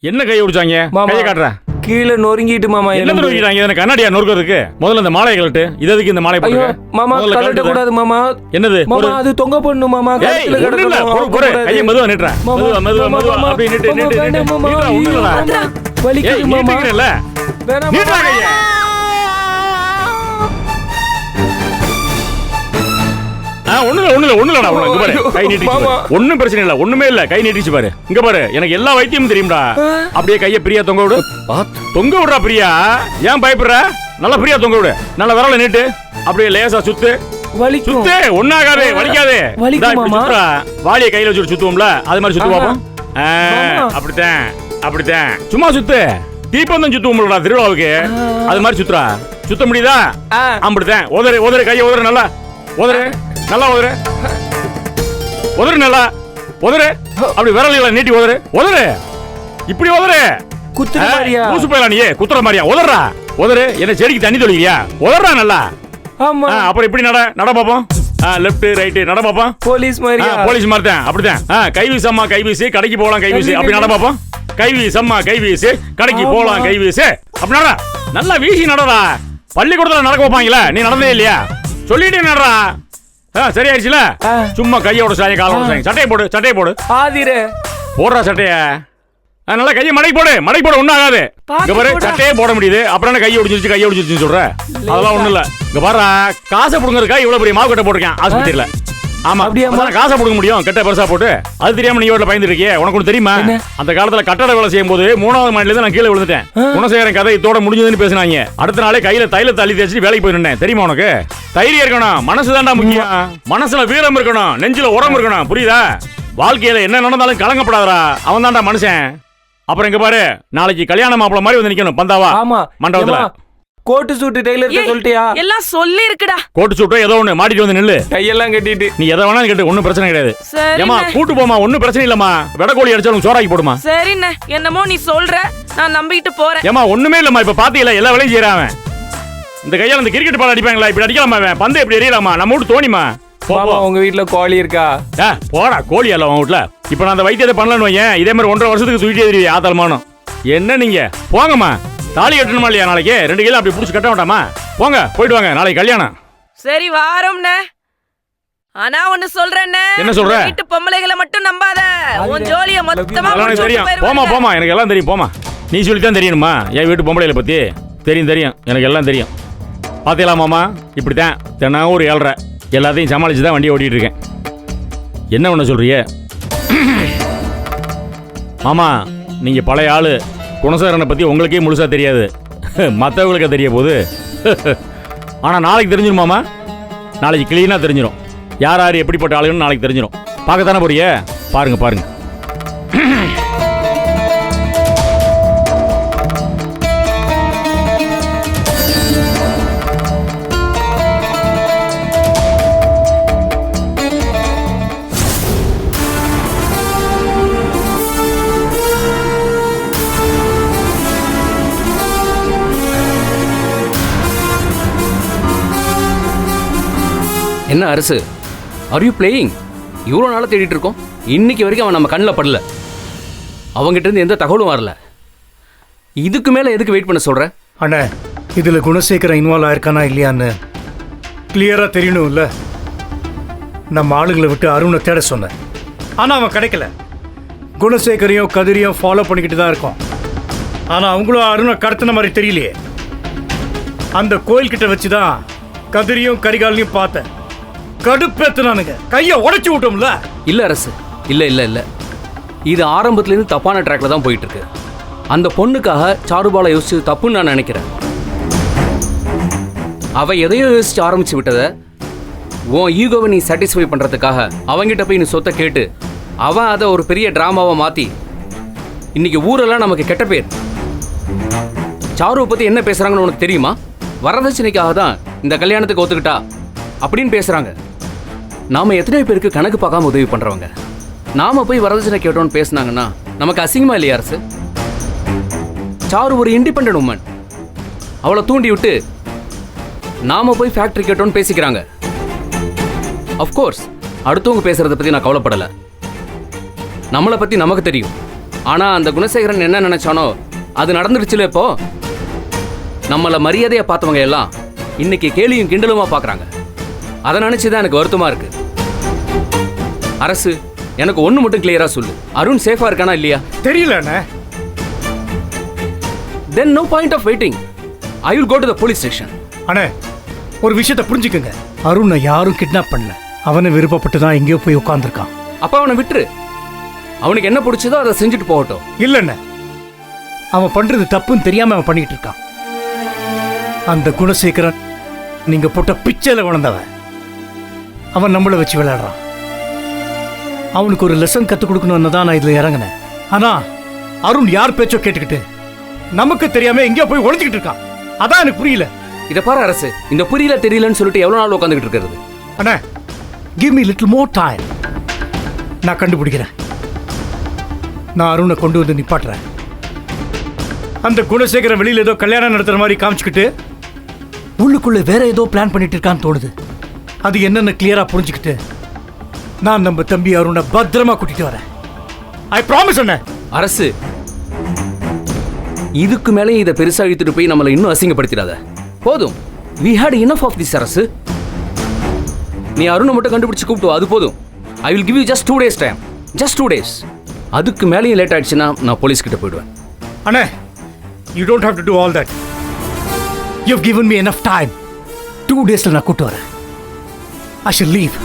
என்ன கை ஒடிச்சாங்க? கையை காட்டுறேன். கீழே நொறுங்கிட்டு மாமா. என்ன நொறுக்கிட்டாங்க? எனக்கு கண்ணாடியா நொறுக்கிறதுக்கு? முதல்ல இந்த மாலையை கழட்டு. இது எதுக்கு இந்த மாலை போடுங்க? மாமா கழட்ட கூடாது மாமா. என்னது? மாமா அது தொங்க போடணும் மாமா. கழுத்துல கட்டணும். கையை மெதுவா நீட்டுறேன். மெதுவா அப்படி நீட்டு. வலிக்குது மாமா. வேணாம் நீட்டுறா கையை. ஒண்ணுலடா இங்க பாரு. கை நீட்டிச்சு. ஒண்ணும் பிரச்சனை இல்ல. ஒண்ணுமே இல்ல. கை நீட்டிச்சு பாரு. இங்க பாரு. எனக்கு எல்லா வைத்தியமும் தெரியும்டா. அப்படியே கைய பிரியா தொங்க விடு. தொங்க விடுறா பிரியா. ஏன் பயப்படுற? நல்லா பிரியா தொங்க விடு. நல்லா விரல நீட்டு. அப்படியே லேசா சுத்து. சுத்து. ஒண்ணாகாதே. வலிக்காதே. சுத்துறா. வாளிய கையில வச்சு சுத்துவோம்ல, அது மாதிரி சுத்து பாப்போம். அப்படித்தான். சும்மா சுத்து. தீப்பந்தம் சுத்துவோம்லடா திருவிழாவுக்கு. அது மாதிரி சுத்துறா. சுத்த முடியுதா? அப்படித்தான். உதறு கைய உதறு நல்லா. நல்லா உதறு நல்லா. அப்படி விரல நீட்டி உதறு. இப்படி உதறு. குத்துற மாதிரியா? ஊசு போயலாம் நீ. குத்துற மாதிரியா? உதறு. என்ன செடிக்கு தண்ணி தொளிக்கிறியா? உதறா நல்லா. ஆமா. அப்புறம் இப்படி நட பாப்போம். லெஃப்ட் ரைட் நட பாப்போம். போலீஸ் மாதிரியா? போலீஸ் மாதிரி தான். அப்படிதான். கைவீசம்மா கைவீசி கடைக்கு போலாம் கைவீசி. அப்படி நட பாப்போம். கைவீசம்மா கைவீசி கடைக்கு போலாம் கைவீசி. அப்படி நட. நல்லா வீசி நடடா. பள்ளிக்கூடத்துல நடக்க வைப்பாங்களா? நீ நடந்தே இல்லையா? சொல்லிட்டே நடடா. சரியாயிடுச்சுல? சும்மா கையோட சாய கால சாய். சட்டையை போடு. ஆதிரே போடுறா சட்டைய. நல்லா கையை மடக்கி போடு. ஒன்னும் ஆகாது. இங்க பாரு, சட்டையே போட முடியுது. அப்புறம் கையை ஒடிச்சிருச்சு சொல்ற? அதெல்லாம் ஒண்ணும் இல்ல. இங்க பாரு, காசை புடுங்கறதுக்கா இவ்வளவு பெரிய மாவு கட்ட போட்டிருக்கேன் ஆஸ்பத்திரியில. ஆமா, காசை புடுங்க முடியும் கட்ட பெருசா போட்டு. அது தெரியாம நீ வீட்டுல பயந்து இருக்கியே. உனக்கு ஒண்ணு தெரியுமா? அந்த காலத்துல கட்டட வேலை செய்யும் போது 3வது மாடியில இருந்து நான் கீழே விழுந்துட்டேன். குணசேகரன் கதை இதோட முடிஞ்சதுன்னு பேசினாங்க. அடுத்த நாளே கையில தைலத்தை அள்ளி தேய்ச்சி வேலைக்கு போயிருந்தேன். தெரியுமா உனக்கு? தைரியம் இருக்கணும். மனசுதான்டா முக்கியம். மனசுல வீரம் இருக்கணும். நெஞ்சில உரம் இருக்கணும். புரியுதா? வாழ்க்கையில என்ன நடந்தாலும் கலங்கப்படாதடா. அவன் தான்டா மனுஷன். அப்புறம் இங்க பாரு, நாளைக்கு கல்யாண மாப்பிள்ள மாதிரி வந்து நிக்கணும் பந்தாவா மண்டபத்துல. கோட்டு சூட்டு டெய்லர் சொல்லிட்டியா? எல்லாம் சொல்லி இருக்குடா. கோட்டு சூட்டோ ஏதோ ஒண்ணு மாட்டிட்டு வந்து நில்லு. கையெல்லாம் கட்டிட்டு நீ எதை வேணாலும் கேட்டு ஒன்னும் பிரச்சனை கிடையாது. ஏமா கூட்டு போமா, ஒன்னும் பிரச்சனை இல்லம்மா. வெடக்கோழி அடிச்சாலும் சோறாக்கி போடுமா. சரிண்ணே, என்னமோ நீ சொல்ற, நான் நம்பிட்டு போறேன். ஏமா ஒண்ணுமே இல்லம்மா. இப்ப பாத்தீங்களா எல்லா வேலையும் செய்யறான். இந்த கையால இந்த கிரிக்கெட் பால் அடிப்பாங்களா? இப்படி அடிக்கலாமா? பந்து எப்படி எறியலாமா? நம்ம வீட்டு தோணிமா. உங்க வீட்டுல கோழி இருக்கா? போடா, கோழி அல்ல உங்க வீட்டுல. இப்ப நான் அந்த வைத்தியத்தை பண்ணலன்னு வையேன், இதே மாதிரி 1.5 வருஷத்துக்கு தூக்கிட்டே தெரியுது ஆத்தாலமானம். என்ன நீங்க போங்கம்மா. தாலி கட்டணுமா இல்லையா நாளைக்கு? 2 கிலோ அப்படி புடிச்சு கட்ட வேண்டாமா? போங்க, போயிட்டு வாங்க. நாளைக்கு கல்யாணம். சரி வாரோம்ண்ணே. ஆனா ஒண்ணு சொல்றேன்னே. என்ன சொல்ற? வீட்டு பொம்பளைகளை மட்டும் நம்பாத. உன் ஜோலிய மொத்தமா தெரியும். போமா எனக்கு எல்லாம் தெரியும். போமா. நீ சொல்லித்தான் தெரியணுமா என் வீட்டு பொம்பளைகளை பத்தி? தெரியும். எனக்கு எல்லாம் தெரியும். பாத்தீங்களா மாமா? இப்படித்தான் தினம் ஒரு 7:30 எல்லாத்தையும் சமாளிச்சு தான் வண்டி ஓட்டிட்டு இருக்கேன். என்ன ஒண்ணு சொல்றிய மாமா? நீங்க பழைய ஆளு. குணசேகரனை பத்தி உங்களுக்கே முழுசா தெரியாது. மற்றவங்களுக்கு தெரிய போகுது. ஆனா நாளைக்கு தெரிஞ்சிடும் மாமா. நாளைக்கு கிளீனா தெரிஞ்சிடும். யார் எப்படிப்பட்ட ஆளுன்னு நாளைக்கு தெரிஞ்சிடும். பார்க்கத்தானே போறிய? பாருங்க. என்ன அரசு, ஆர் யூ பிளேயிங்? இவ்வளோ நாளாக தேடிட்டு இருக்கோம். இன்னைக்கு வரைக்கும் அவன் நம்ம கண்ணில் படல. அவங்ககிட்ட இருந்து எந்த தகவலும் வரல. இதுக்கு மேலே எதுக்கு வெயிட் பண்ண சொல்ற? அண்ணா, இதில் குணசேகரன் இன்வால்வ் ஆயிருக்கானா இல்லையான்னு கிளியராக தெரியணும்ல. நம்ம ஆளுங்களை விட்டு அருணை தேட சொன்னேன். ஆனால் அவன் கிடைக்கல. குணசேகரையும் கதிரையும் ஃபாலோ பண்ணிக்கிட்டு தான் இருக்கோம். ஆனால் அவங்களும் அருணை கடத்தின மாதிரி தெரியலையே. அந்த கோயில்கிட்ட வச்சு தான் கதிரையும் கரிகாலையும் பார்த்தேன். கடுப்பேத்துனானுங்க. கையை உடைச்சு விட்டோம்ல. இல்ல அரசு, இல்ல இது ஆரம்பத்துலேருந்து தப்பான ட்ராக்ல தான் போயிட்டு இருக்கு. அந்த பொண்ணுக்காக சாருபாலை யோசிச்சு தப்புன்னு நான் நினைக்கிறேன். அவ எதையோ யோசிச்சு ஆரம்பிச்சு விட்டதை உன் ஈகோவை நீ சாட்டிஸ்ஃபை பண்றதுக்காக அவங்கிட்ட போய் நீ சொத்தை கேட்டு அவன் அதை ஒரு பெரிய டிராமாவை மாத்தி இன்னைக்கு ஊரெல்லாம் நமக்கு கெட்ட பேர். சாருவை பத்தி என்ன பேசுறாங்கன்னு உனக்கு தெரியுமா? வரதட்சணைக்காக தான் இந்த கல்யாணத்துக்கு ஒத்துக்கிட்டா அப்படின்னு பேசுறாங்க. நாம எத்தனை பேருக்கு கணக்கு பார்க்காம உதவி பண்றவங்க. நாம போய் வரதட்சணை கேட்டோம்னு பேசினாங்கன்னா நமக்கு அசிங்கமா இல்லையா அரசு? சாரு ஒரு இண்டிபெண்டன்ட் உமன். அவளை தூண்டி விட்டு நாம போய் ஃபேக்டரி கேட்டோம்னு பேசிக்கிறாங்க. அஃப்கோர்ஸ் அடுத்தவங்க பேசுறதை பத்தி நான் கவலைப்படல. நம்மளை பத்தி நமக்கு தெரியும். ஆனா அந்த குணசேகரன் என்ன நினைச்சானோ அது நடந்துருச்சுல. இப்போ நம்மள மரியாதையா பார்த்தவங்க எல்லாம் இன்னைக்கு கேலியும் கிண்டலுமா பாக்குறாங்க. அதை நினைச்சுதான் எனக்கு வருத்தமா இருக்கு. அரசு, எனக்கு ஒண்ணு மட்டும் கிளியரா சொல்லு, அருண் சேஃபா இருக்கானா இல்லையா? தெரியல அண்ணே. Then no point of waiting. I will go to the police station. அண்ணே, ஒரு விஷயத்தை புரிஞ்சுக்கங்க. அருணை யாரும் கிட்னாப் பண்ணல. அவனை விருப்பப்பட்டு தான் எங்கேயோ போய் உட்கார்ந்துருக்கான். அப்ப அவனை விட்டுரு. அவனுக்கு என்ன பிடிச்சதோ அதை செஞ்சுட்டு போகட்டும். இல்லண்ணே, அவன் பண்றது தப்புன்னு தெரியாம அவன் பண்ணிட்டு இருக்கான். அந்த குணசேகரன் நீங்க போட்ட பிச்சையில வளர்ந்தவன். அவன் நம்மளை வச்சு விளையாடுறான். அவனுக்கு ஒரு லெசன் கற்றுக் கொடுக்கணும்னு தான் நான் இதுல இறங்கினேன். ஆனா அருண் யார் பேச்சோ கேட்டுக்கிட்டு நமக்கு தெரியாம எங்கேயோ போய் ஒளிஞ்சுக்கிட்டு இருக்கான். அதான் எனக்கு புரியல. இதை பாரு அரசு, இந்த புரியல தெரியலன்னு சொல்லிட்டு எவ்வளவு நாள் உட்காந்துக்கிட்டு இருக்கிறது? அண்ணா, give me little more time. நான் கண்டுபிடிக்கிறேன். நான் அருணை கொண்டு வந்து நிப்பாட்டுறேன். அந்த குணசேகரன் வெளியில ஏதோ கல்யாணம் நடத்துற மாதிரி காமிச்சுக்கிட்டு உள்ளுக்குள்ள வேற ஏதோ பிளான் பண்ணிட்டு இருக்கான்னு தோணுது. அது என்னன்னு கிளியரா புரிஞ்சுக்கிட்டு நான் நம்ம தம்பி அருணை பத்திரமா கூட்டிட்டு வரேன். ஐ ப்ராமிஸ் அண்ணே. அரசு, இதுக்கு மேலே இதை பெருசா இழுத்துட்டு போய் நம்மளை இன்னும் அசிங்கப்படுத்திடாத. போதும், we had enough of this. அரசு, நீ அருணை மட்டும் கண்டுபிடிச்சு கூப்பிட்டு அது போதும். I will give you just 2 days time. Just 2 days. அதுக்கு மேலேயும் லேட் ஆயிடுச்சுன்னா நான் போலீஸ் கிட்ட போயிடுவேன். அண்ணே, you don't have to do all that. You've given me enough time. 2 daysல நான் கூட்டு வரேன். I shall leave.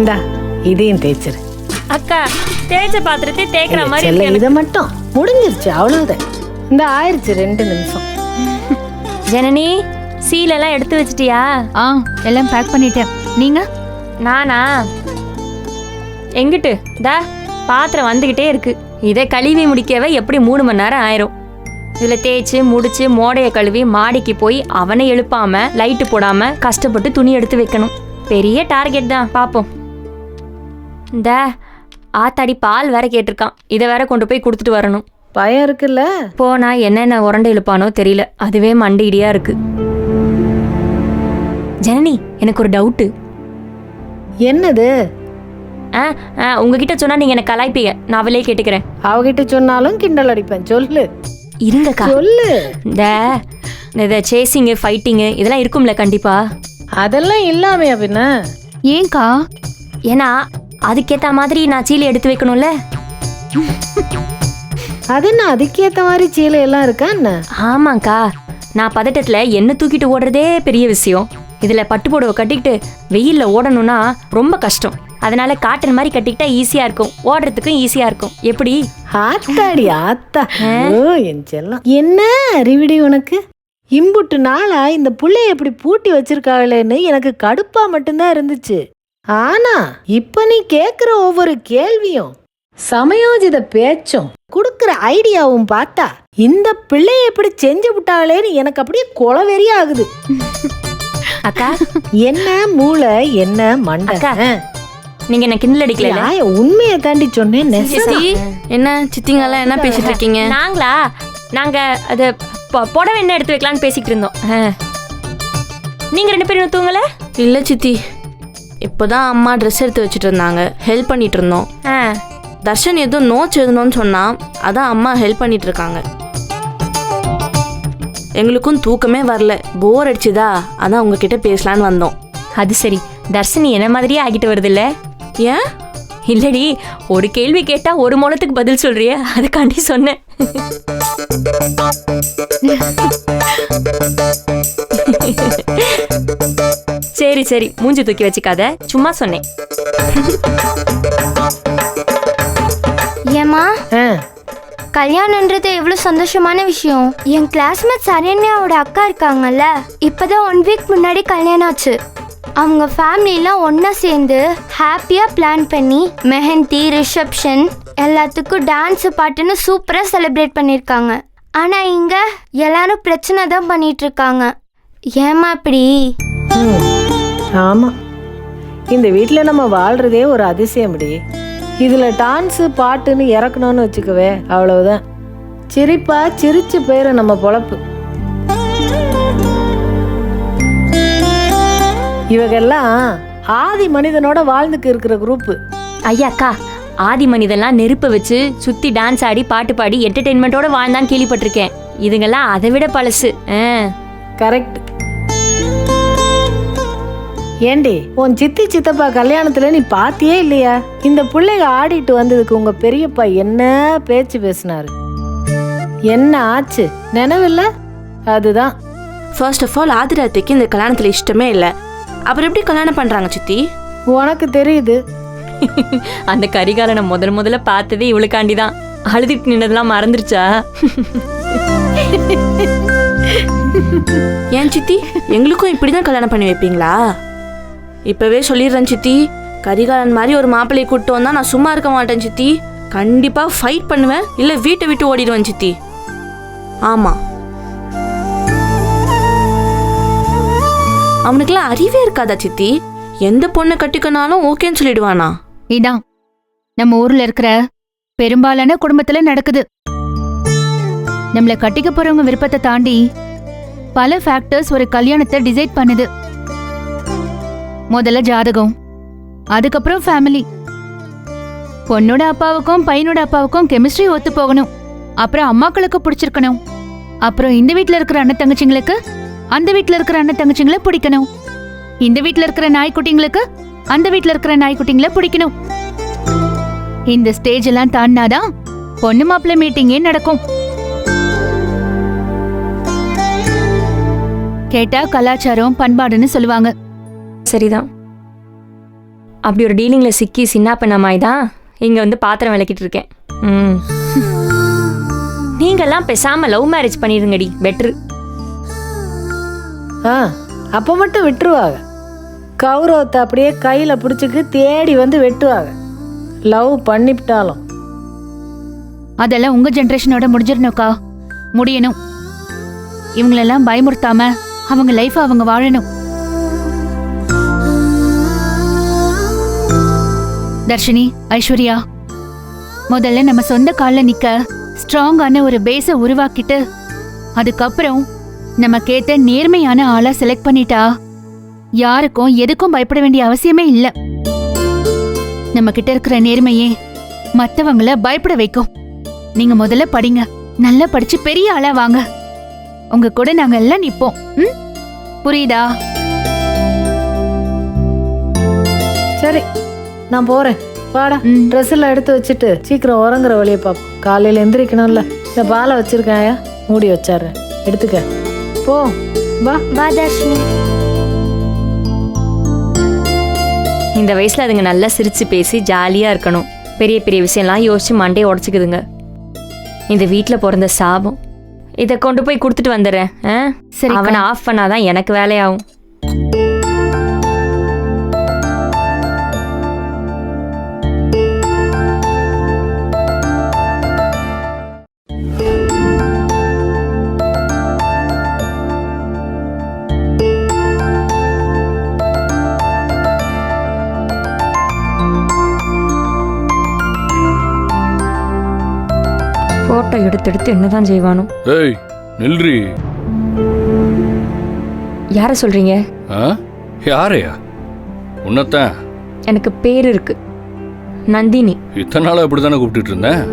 இந்தா இதையும் தேய்ச்சிரு. அக்கா, தேய்ச்ச பாத்திரத்தை தேய்க்கிற மாதிரி செல்ல, இருக்கு இதை மட்டும் முடிஞ்சிருச்சு, அவ்வளவுதான். இந்த ஆயிருச்சு 2 நிமிஷம். ஜனனி, சீலெல்லாம் எடுத்து வச்சிட்டியா? எல்லாம் பேக் பண்ணிட்டேன். நீங்க? நானா? எங்கிட்டு தா பாத்திரம் வந்துகிட்டே இருக்கு. இதை கழுவி முடிக்கவே எப்படி 3 மணி நேரம் ஆயிரும். இதுல தேய்ச்சி முடிச்சு மோடைய கழுவி மாடிக்கு போய் அவனை எழுப்பாம லைட்டு போடாம கஷ்டப்பட்டு துணி எடுத்து வைக்கணும். பெரிய டார்கெட் தான். பாப்போம். இந்த ஆத்தாடி பால் வேற கேட்டிருக்கான். இதை வேற கொண்டு போய் கொடுத்துட்டு வரணும். பயம் இருக்குல்ல? போனா என்னென்ன உரண்டை இழுப்பானோ தெரியல. அதுவே மண்டை இடியா இருக்கு. ஜனனி, எனக்கு ஒரு டவுட்டு. என்னது? உங்ககிட்ட சொன்னா நீங்க எனக்கு கலாய்ப்பீங்க. நான் அவளே கேட்டுக்கிறேன். அவகிட்ட சொன்னாலும் கிண்டல் அடிப்பேன். சொல்லு. இருங்கக்கா, சொல்லு. இந்த சேசிங்கு ஃபைட்டிங்கு இதெல்லாம் இருக்கும்ல கண்டிப்பா? அதெல்லாம் இல்லாமே அப்படின்னா? ஏன்க்கா? ஏன்னா அதுக்கேத்த மாதிரி நான் சீலை எடுத்து வைக்கணும்ல. அது என்ன அதுக்கேத்த மாதிரி சீலை எல்லாம் இருக்கா என்ன? ஆமாக்கா, நான் பதட்டத்துல என்ன தூக்கிட்டு ஓடுறதே பெரிய விஷயம். இதுல பட்டு புடவை கட்டிக்கிட்டு வெயில்ல ஓடணும்னா ரொம்ப கஷ்டம். அதனால காட்டன் மாதிரி கட்டிக்கிட்டா ஈஸியா இருக்கும், ஓடுறதுக்கும் ஈஸியா இருக்கும். எப்படி? ஆத்தாடி ஆத்தா. ஓ என் செல்லம், என்ன அறிவிடி உனக்கு. இம்புட்டு நாளா இந்த புள்ளைய எப்படி பூட்டி வச்சிருக்காங்களேன்னு எனக்கு கடுப்பா மட்டும்தான் இருந்துச்சு. ஆனா இப்ப நீ கேக்குற ஒவ்வொரு கேள்வியும் சமயோஜித பேச்சும் குடுக்கிற ஐடியாவும் பார்த்தா இந்த பிள்ளைய எப்படி செஞ்சு விட்டாங்களேன்னு எனக்கு அப்படியே கொலவெறி ஆகுது. அக்கா, என்ன மூளை என்ன மண்டை. நீங்க என்ன கிண்டல் அடிக்கல? உண்மையை தாண்டி சொன்னேன். என்ன சித்திங்கெல்லாம் என்ன பேசிட்டு இருக்கீங்க? நாங்க அது புடவை என்ன எடுத்து வைக்கலான்னு பேசிட்டு இருந்தோம். நீங்க 2 பேரும் தூங்கல? இல்ல சித்தி, இப்போதான் அம்மா ட்ரெஸ் எடுத்து வச்சுட்டு இருந்தாங்க, ஹெல்ப் பண்ணிட்டு இருந்தோம். தர்ஷன் ஏதோ நோட்ஸ் எழுதணும்னு சொன்னா, அதான் அம்மா ஹெல்ப் பண்ணிட்டு இருக்காங்க. எங்களுக்கும் தூக்கமே வரல, போர் அடிச்சுதா, அதான் உங்ககிட்ட பேசலான்னு வந்தோம். அது சரி, தர்ஷினி என்ன மாதிரியே ஆகிட்டு வருது இல்ல? ஏன்? இல்லடி, ஒரு கேள்வி கேட்டா 1 மோனத்துக்கு பதில் சொல்றிய, அதுக்காண்டி சொன்னேன். சரி சரி, மூஞ்சி தூக்கி வச்சுக்காத, சும்மா சொன்னேன். ஏமா, கல்யாணம்ன்றது எவ்வளவு சந்தோஷமான விஷயம். என் கிளாஸ்மேட் சரண்யாவோட அக்கா இருக்காங்கல்ல, இப்பதான் 1 வீக் முன்னாடி கல்யாணம் ஆச்சு. அவங்க ஃபேமிலிலாம் ஒன்னா சேர்ந்து ஹாப்பியா பிளான் பண்ணி மெஹந்தி, ரிசப்ஷன் எல்லாத்துக்கும் டான்ஸ் பாட்டுன்னு சூப்பரா செலிப்ரேட் பண்ணிருக்காங்க. ஆனா இங்க எல்லாரும் பிரச்சனை தான் பண்ணிட்டு இருக்காங்க. ஏமா இப்படி? ஆமா, இந்த வீட்டில் நம்ம வாழ்றதே ஒரு அதிசயம்டி. இதில் டான்ஸு பாட்டுன்னு இறக்கணும்னு வச்சுக்கவே, அவ்வளவுதான். சிரிப்பா சிரிச்சு போயிடும் நம்ம பொழப்பு. இவங்கெல்லாம் ஆதி மனிதனோட வாழ்ந்துக்கு இருக்கிற குரூப்பு. ஐயாக்கா, ஆதி மனிதெல்லாம் நெருப்பை வச்சு சுத்தி டான்ஸ் ஆடி பாட்டு பாடி என்டர்டெயின்மெண்ட்டோட வாழ்ந்தான் கேள்விப்பட்டிருக்கேன். இதுங்கெல்லாம் அதை விட பழசு. கரெக்ட். ஏண்டி, உன் சித்தி சித்தப்பா கல்யாணத்துல நீ பாத்தியே இல்லையா? இந்த பிள்ளைங்க ஆடிட்டு வந்ததுக்கு உங்க பெரியப்பா என்ன பேச்சு பேசினாரு, என்ன ஆச்சு நினைவில்ல? அதுதான். ஃபர்ஸ்ட் ஆஃப் ஆல் ஆதிராத்திக்கு இந்த கல்யாணத்தில் இஷ்டமே இல்லை. அப்புறம் எப்படி கல்யாணம் பண்ணுறாங்க சித்தி? உனக்கு தெரியுது. அந்த கரிகாலனை முதல்ல பார்த்ததே இவளுக்காண்டி தான். அழுதுட்டு நின்னதெல்லாம் மறந்துருச்சா? ஏன் சித்தி, எங்களுக்கும் இப்படி தான் கல்யாணம் பண்ணி வைப்பீங்களா? இப்போவே சொல்லிடுறேன் சித்தி, கரிகாலன் மாதிரி ஒரு மாப்பிள்ளையை கூப்பிட்டு வந்தால் நான் சும்மா இருக்க மாட்டேன் சித்தி. கண்டிப்பாக ஃபைட் பண்ணுவேன், இல்லை வீட்டை விட்டு ஓடிடுவேன் சித்தி. ஆமாம், அவனுக்குலாம் அறிவே இருக்காதா சித்தி? எந்த பொண்ணை கட்டிக்கனாலும் ஓகேன்னு சொல்லிடுவானா? இதான் நம்ம ஊர்ல இருக்கிற பெரும்பாலான குடும்பத்துல நடக்குது. நம்மள கட்டிக்க போறவங்க விருப்பத்தை தாண்டி பல ஃபேக்டர்ஸ் ஒரு கல்யாணத்தை டிசைட் பண்ணுது. முதல்ல ஜாதகம், அதுக்கப்புறம் ஃபேமிலி. பொண்ணோட அப்பாவுக்கும் பையனோட அப்பாவுக்கும் கெமிஸ்ட்ரி ஒத்து போகணும், அப்புறம் அம்மாக்களுக்கு பிடிச்சிருக்கணும், அப்புறம் இந்த வீட்டுல இருக்கிற அண்ணன் தங்கச்சிங்களுக்கு அந்த வீட்டுல இருக்கிற அண்ணன் தங்கச்சிங்களை பிடிக்கணும், இந்த வீட்டுல இருக்கிற நாய்க்குட்டிங்களுக்கு அந்த வீட்டுல இருக்கிற நாய்க்குட்டிங்களை பிடிக்கணும். இந்த ஸ்டேஜ் எல்லாம் தாண்டினாதான் பொண்ணு மாப்பிள்ளை மீட்டிங்கே நடக்கும். கேட்டா கலாச்சாரம் பண்பாடுன்னு சொல்லுவாங்க. சரிதான். அப்படி ஒரு டீலிங்ல சிக்கி சின்ன பண்ணமாய் தான் இங்க வந்து பாத்திரம் விளக்கிட்டு இருக்கேன். நீங்கெல்லாம் பேசாம லவ் மேரேஜ் பண்ணிருங்கடி, பெட்ரு. அப்ப மட்டும் விட்டுருவாங்க. கௌரவத்தை அப்படியே கையில பிடிச்சிக்கு தேடி வந்து வெட்டுவாங்க. லவ் பண்ணிவிட்டாலும் அதெல்லாம் உங்க ஜெனரேஷனோட முடிஞ்சிடணும்க்கா. முடியணும். இவங்களெல்லாம் பயமுறுத்தாம அவங்க லைஃப் அவங்க வாழணும். தர்ஷினி, ஐஸ்வர்யா, முதல்ல நம்ம சொந்த கால்ல நிக்க ஸ்ட்ராங்கான ஒரு பேஸ உருவாக்கிட்டு அதுக்கப்புறம் நம்ம கேட்ட நேர்மையான ஆளா செலக்ட் பண்ணிட்டா யாருக்கும் எதுக்கும் பயப்பட வேண்டிய அவசியமே இல்ல. நம்ம கிட்ட இருக்கிற நேர்மையே மத்தவங்கள பயப்பட வைக்கும். நீங்க முதல்ல படிங்க, நல்லா படிச்சு பெரிய ஆளா வாங்க. உங்க கூட நாங்க எல்லாம் நிப்போம். புரியுதா? சரி, நான் போறேன். வாடா, ட்ரெஸ் எல்லாம் எடுத்து வச்சுட்டு சீக்கிரம் உறங்குற வழியை பார்ப்போம். காலையில எந்திரிக்கணும்ல. இந்த பாலை வச்சிருக்காயா, மூடி வச்சாடுறேன், எடுத்துக்க. போ, வா வா தர்ஷினி. இந்த வயசுல அதுங்க நல்லா சிரிச்சு பேசி ஜாலியா இருக்கணும். பெரிய பெரிய விஷயம்லாம் யோசிச்சு மண்டையை உடச்சிக்குதுங்க. இந்த வீட்டுல பிறந்த சாபம். இதை கொண்டு போய் கொடுத்துட்டு வந்துடுறேன். அவனை ஆஃப் பண்ணாதான் எனக்கு வேலையாகும். போட்டோ எடுத்து என்னதான் செய்வானோ. ஏய் நில்றி. யார சொல்றீங்க? யாரையா? உன்னத்தான். எனக்கு பேர் இருக்கு, நந்தினி. இத்தனை நாள் அப்படித்தானே கூப்பிட்டு இருந்தேன்.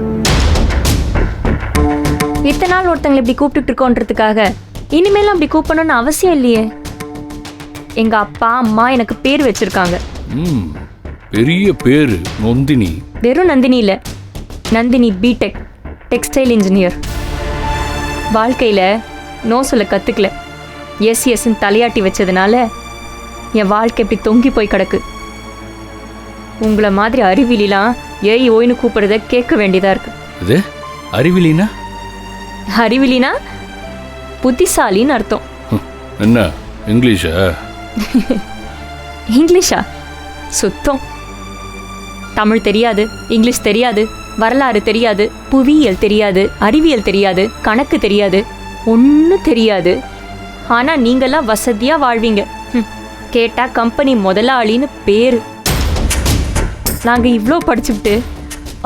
இத்தனை நாள் ஒருத்தங்களை இப்படி கூப்பிட்டு இருக்கோன்றதுக்காக இனிமேலும் அப்படி கூப்பிடணும்னு அவசியம் இல்லையே. எங்க அப்பா அம்மா எனக்கு பேர் வச்சிருக்காங்க. பெரிய பேரு நந்தினி. வெறும் நந்தினி இல்ல, நந்தினி பிடெக், டெக்ஸ்டைல் இன்ஜினியர். வாழ்க்கையில் நோ சொல்ல கற்றுக்கல. எஸ்ன்னு தலையாட்டி வச்சதுனால என் வாழ்க்கை இப்படி தொங்கி போய் கிடக்கு. உங்களை மாதிரி அறிவிலாம் ஏய் ஓய்னு கூப்பிடுறத கேட்க வேண்டியதாக இருக்கு. இது அறிவிலினா? அறிவிலினா புத்திசாலின்னு அர்த்தம். என்ன இங்கிலீஷா? இங்கிலீஷா? சுத்தம். தமிழ் தெரியாது, இங்கிலீஷ் தெரியாது, வரலாறு தெரியாது, புவியியல் தெரியாது, அறிவியல் தெரியாது, கணக்கு தெரியாது, ஒன்றும் தெரியாது. ஆனால் நீங்கள்லாம் வசதியாக வாழ்வீங்க. கேட்டா கம்பெனி முதலாளின்னு பேரு. நாங்க இவ்ளோ படிச்சுட்டு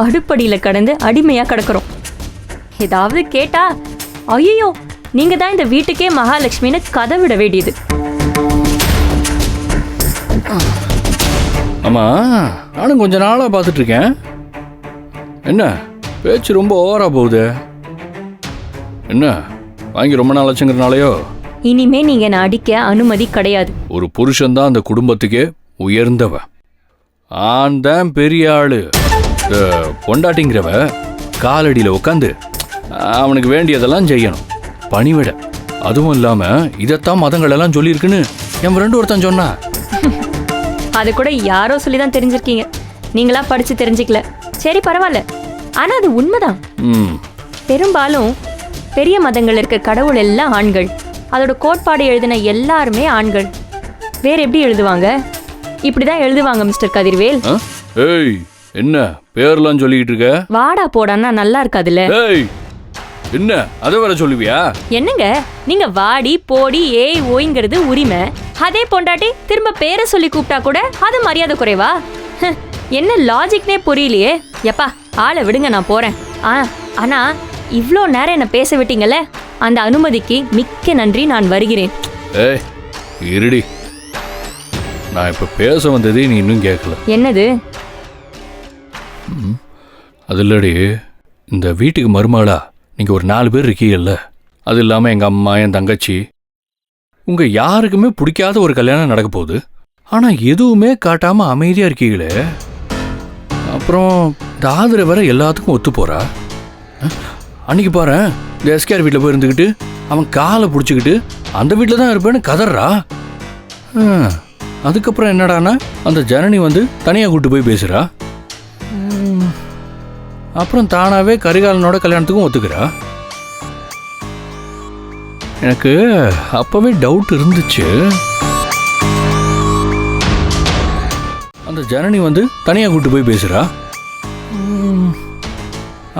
அடுப்படியில கடந்து அடிமையா கிடக்குறோம். ஏதாவது கேட்டா ஐயோ நீங்க தான் இந்த வீட்டுக்கே மகாலட்சுமின்னு கதை விட வேண்டியது. ஆமா, நானும் கொஞ்ச நாளா பார்த்துட்டு இருக்கேன். என்ன பேச்சு ரொம்ப ஓவரா போகுது? என்ன வாங்கி ரொம்ப நாள் ஆச்சுங்கிறனாலயோ? இனிமே நீங்க என்ன அடிக்க அனுமதி கிடையாது. ஒரு புருஷன் தான் அந்த குடும்பத்துக்கே உயர்ந்தவன். ஆண் தான் பெரிய ஆளு. பொண்டாட்டிங்கிறவ காலடியில் உட்காந்து அவனுக்கு வேண்டியதெல்லாம் செய்யணும், பணிவிட. அதுவும் இல்லாம இதைத்தான் மதங்கள் எல்லாம் சொல்லியிருக்குன்னு என் ஃப்ரெண்டு ஒருத்தன் சொன்னா. அது கூட யாரோ சொல்லி தான் தெரிஞ்சிருக்கீங்க, நீங்களா படிச்சு தெரிஞ்சுக்கல. சரி பரவாயில்ல, ஆனா அது உண்மைதான். பெரும்பாலும் பெரிய மதங்கள் இருக்க கடவுள் எல்லாம் ஆண்கள், அதோட கோட்பாடு எழுதின எல்லாருமே ஆண்கள். வேற எப்படி எழுதுவாங்க? இப்படிதான் எழுதுவாங்க மிஸ்டர் கதிர்வேல். ஏய், என்ன பேர்லாம் சொல்லிக்கிட்டு இருக்க? வாடா போடான்னா நல்லா இருக்காதுல்ல. ஏய், என்ன அதை வேற சொல்லுவியா? என்னங்க நீங்க வாடி போடி ஏய் ஓய்ங்கிறது உரிமை, அதே பொண்டாட்டி திரும்ப பேரை சொல்லி கூப்பிட்டா கூட அது மரியாதை குறைவா? என்ன லாஜிக்னே புரியலையே. எப்பா ஆளை விடுங்க, நான் போறேன். ஆனா இவ்ளோ நேரம் என்ன பேச விட்டீங்கல்ல, அந்த அனுமதிக்கு மிக்க நன்றி. நான் வருகிறேன். ஏய் இருடி, நான் இப்ப பேச வந்ததே நீ இன்னும் கேட்கல. என்னது? அது இல்லடி, இந்த வீட்டுக்கு மருமகளா நீங்க ஒரு 4 பேர் இருக்கீங்கல்ல, அது இல்லாம எங்க அம்மா, என் தங்கச்சி, உங்க யாருக்குமே பிடிக்காத ஒரு கல்யாணம் நடக்க போகுது. ஆனா எதுவுமே காட்டாம அமைதியா இருக்கீங்களே. அப்புறம் இந்த ஆதரவு வேற எல்லாத்துக்கும் ஒத்து போறா. அன்னைக்கு பாரு, இந்த எஸ்கேர் வீட்டில் போய் இருந்துக்கிட்டு அவன் காலை பிடிச்சிக்கிட்டு அந்த வீட்டில் தான் இருப்பேன்னு கதறா. அதுக்கப்புறம் என்னடானா அந்த ஜனனி வந்து தனியாக கூப்பிட்டு போய் பேசுகிறா. அப்புறம் தானாகவே கரிகாலனோட கல்யாணத்துக்கும் ஒத்துக்கிறா. எனக்கு அப்போவே டவுட் இருந்துச்சு, அந்த ஜனனி வந்து தனியாக கூப்பிட்டு போய் பேசுகிறா.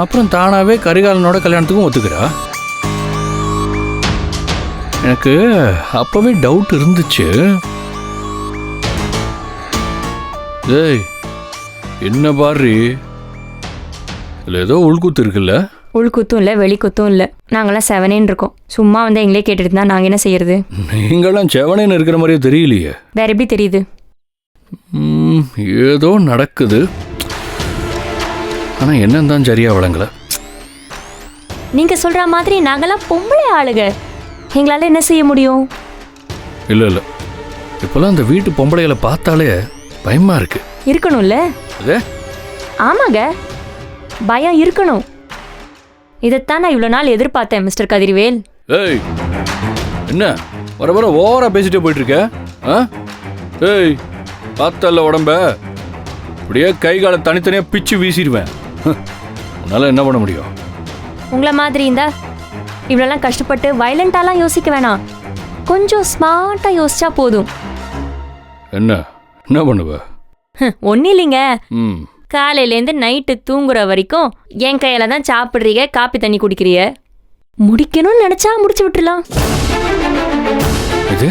அப்புறம் தானாகவே கரிகாலனோட கல்யாணத்துக்கும் ஒத்துக்கிறா. எனக்கு அப்போவே டவுட் இருந்துச்சு. ஏய் என்ன பாரு, இல்லை ஏதோ உள்குத்து இருக்குல்ல? உள்குத்தும் இல்லை வெளிக்குத்தும் இல்லை, நாங்களாம் செவனேன்னு இருக்கோம். சும்மா வந்து எங்களே கேட்டுட்டு இருந்தா நாங்கள் என்ன செய்யறது? நீங்களாம் செவனேன்னு இருக்கிற மாதிரியே தெரியலையே. வேற எப்படி தெரியுது? ஏதோ நடக்குது, ஆனால் என்னன்னு தான் சரியா வழங்கல. நீங்க சொல்ற மாதிரி நாங்கெல்லாம் பொம்பளை ஆளுங்க, எங்களால என்ன செய்ய முடியும்? இல்லை இல்லை, இப்போல்லாம் அந்த வீட்டு பொம்பளைகளை பார்த்தாலே பயமா இருக்கு. இருக்கணும்ல? ஆமாங்க, பயம் இருக்கணும். இதைத்தான் நான் இவ்வளோ நாள் எதிர்பார்த்தேன் மிஸ்டர் கதிர்வேல். ஏய் என்ன வர வர ஓவரா பேசிட்டே போயிட்டு இருக்க? ஏய் பார்த்தல உடம்ப அப்படியே கை காலை தனித்தனியாக பிச்சு வீசிடுவேன். உன்னால என்ன பண்ண முடியும்? உங்களை மாதிரி இருந்தா இவ்வளோலாம் கஷ்டப்பட்டு வயலண்டாலாம் யோசிக்க வேணாம், கொஞ்சம் ஸ்மார்ட்டாக யோசிச்சா போதும். என்ன என்ன பண்ணுவ? ஒன்றும் இல்லைங்க, காலையிலேருந்து நைட்டு தூங்குற வரைக்கும் என் கையில தான் சாப்பிட்றீங்க, காப்பி தண்ணி குடிக்கிறீங்க. முடிக்கணும்னு நினைச்சா முடிச்சு விட்டுலாம். இது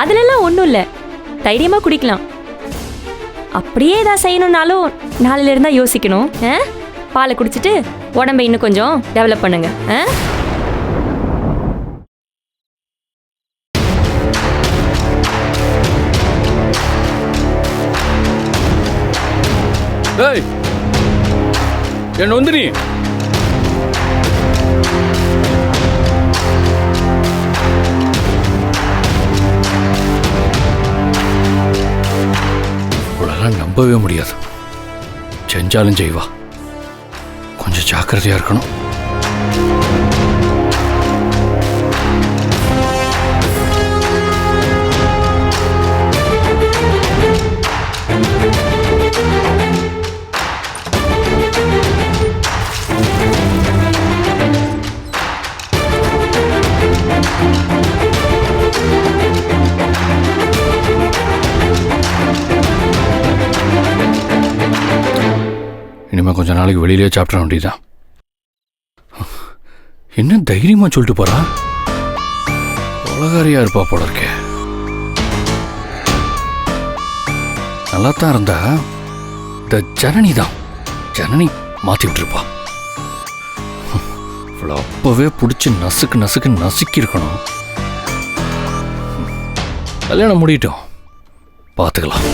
அதுலலாம் ஒன்றும் இல்லை, தைரியமாக குடிக்கலாம். அப்படியே ஏதாவது செய்யணும்னாலும் நாளையில இருந்தா யோசிக்கணும். பாலை குடிச்சிட்டு உடம்பை இன்னும் கொஞ்சம் டெவலப் பண்ணுங்க. என்ன வந்து நீ நம்பவே முடியாது. செஞ்சாலும் செய்வா, கொஞ்சம் ஜாக்கிரதையா இருக்கணும். இனிமே கொஞ்சம் கொஞ்ச நாளைக்கு வெளியிலே சாப்பிட வேண்டியதான். என்ன தைரியமா சொல்லிட்டு போறா? உலகாரியா இருப்பா போல இருக்கே. நல்லா தான் இருந்தா இந்த ஜனனி தான். ஜனனி மாத்தி விட்டுருப்பா. இவ்வளோ அப்பவே பிடிச்சி நசுக்கு நசுக்கி இருக்கணும். கல்யாணம் முடியட்டும், பார்த்துக்கலாம்.